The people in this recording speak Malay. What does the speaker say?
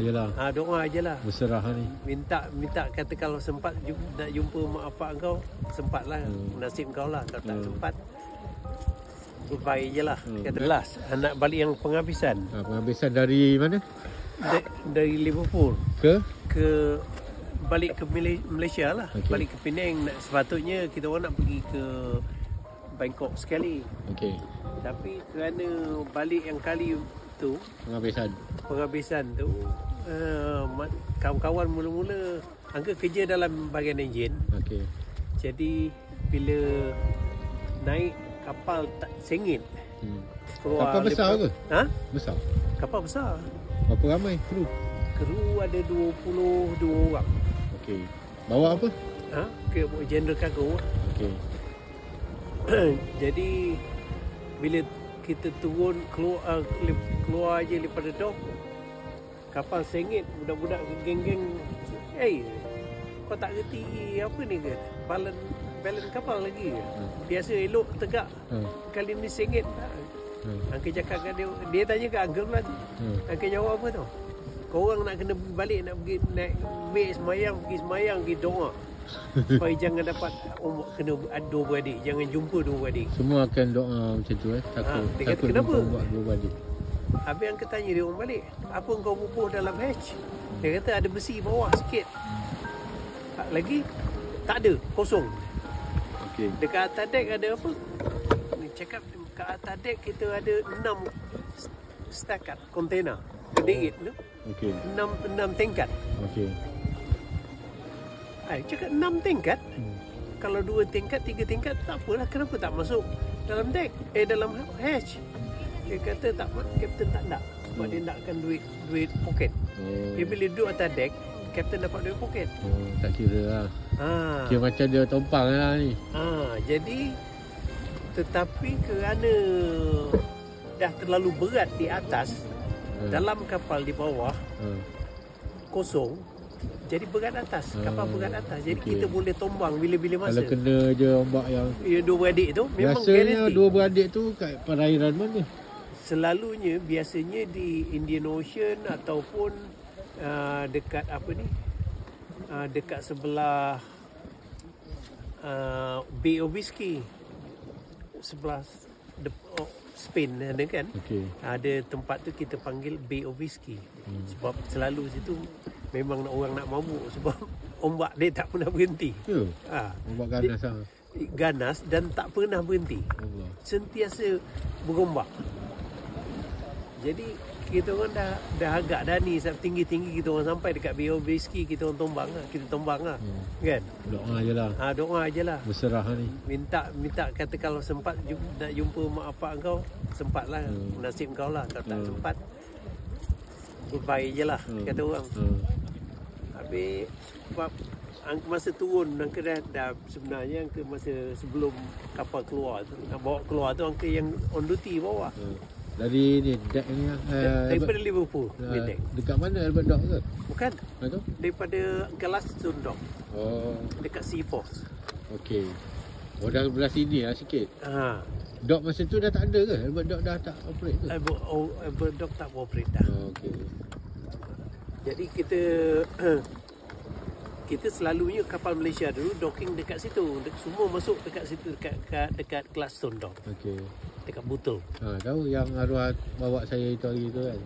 je lah. Doa je lah. Berserah ni. Minta kata kalau sempat nak jumpa mak bapak kau, sempatlah. Nasib kau lah. Kalau tak sempat, goodbye je lah. Kata last, anak balik yang penghabisan. Penghabisan dari mana? Dari Liverpool Ke balik ke Malaysia lah. Okay. Balik ke Penang. Sepatutnya kita orang nak pergi ke Bangkok sekali. Okey. Tapi kerana balik yang kali tu, penghabisan tu, kawan-kawan mula-mula angka kerja dalam bahagian enjin. Okey. Jadi bila naik kapal tak sengit. Kapal besar ke? Besar. Kapal besar. Berapa ramai kru? Kru ada 22 orang. Okey. Bawa apa? Ke general cargo. Okey. Jadi bila kita turun keluar je daripada dock, kapal sengit, budak-budak geng-geng, kau tak reti apa ni ke? Balance kapal lagi ke? Biasa elok tegak, kali ni sengit. Uncle cakap kat dia tanya kat uncle pula tu. Uncle jawab apa tu? Korang nak kena balik, nak pergi naik pergi semayang, pergi doa. Supaya jangan dapat kena dua beradik, jangan jumpa dua beradik. Semua akan doa macam tu takut. Dia kata kenapa? Dua beradik. Habis yang tanya dia orang balik, apa kau bubuh dalam hatch? Dia kata ada besi bawah sikit. Lagi tak ada, kosong. Okey. Dekat atas dek ada apa? Ni cakap kat atas dek kita ada 6 setakat kontainer. Kedingit tu. Okey. 6 tingkat. Okey. Cakap 6 tingkat. Kalau 2 tingkat, 3 tingkat tak apalah, kenapa tak masuk dalam deck? Dalam hatch. Dia kata tak, kapten tak nak. Sebab dia nakkan duit poket. Dia bila duduk atas deck, kapten dapat duit poket. Tak kira lah. Kira macam dia tumpang lah ni. Jadi tetapi kerana dah terlalu berat di atas, dalam kapal di bawah kosong, jadi berat atas, kapal berat atas. Jadi kita boleh tombang bila-bila masa. Kalau kena je ombak yang dua beradik tu memang biasanya guarantee. Dua beradik tu kat perairan mana? Selalunya biasanya di Indian Ocean ataupun dekat apa ni? Dekat sebelah Bay of Biscay. Sebelah Spain ada kan? Ada tempat tu kita panggil Bay of Biscay. Sebab selalu situ memang orang nak mabuk sebab ombak dia tak pernah berhenti. Ombak ganas lah. Ganas dan tak pernah berhenti. Sentiasa berombak. Jadi kita orang dah agak dah ni tinggi-tinggi kita orang sampai dekat Bay of Biscay, kita orang tombang lah. Kita tombang lah. Kan? Doa je lah. Doa je lah. Berserah ni. Minta kata kalau sempat nak jumpa mak bapak kau, sempatlah. Nasib kau lah. Kalau tak sempat, goodbye je lah. Kata orang. Habis masa turun angka dah sebenarnya angka masa sebelum kapal keluar tu, nak bawa keluar tu angka yang on duty bawa. Dari ni deck ni daripada Liverpool. Dekat mana Albert Dock ke? Bukan. Daripada Glaston Dock. Dekat Seaforth. Okey. Dah belah sini lah sikit. Dock masa tu dah tak ada ke? Albert Dock dah tak operate ke? Albert Dock tak operate dah. Okey. Jadi kita selalunya kapal Malaysia dulu docking dekat situ. Semua masuk dekat situ, dekat Glaston Dock. Okey. Dekat Butul. Tahu yang arwah bawa saya itu hari tu kan?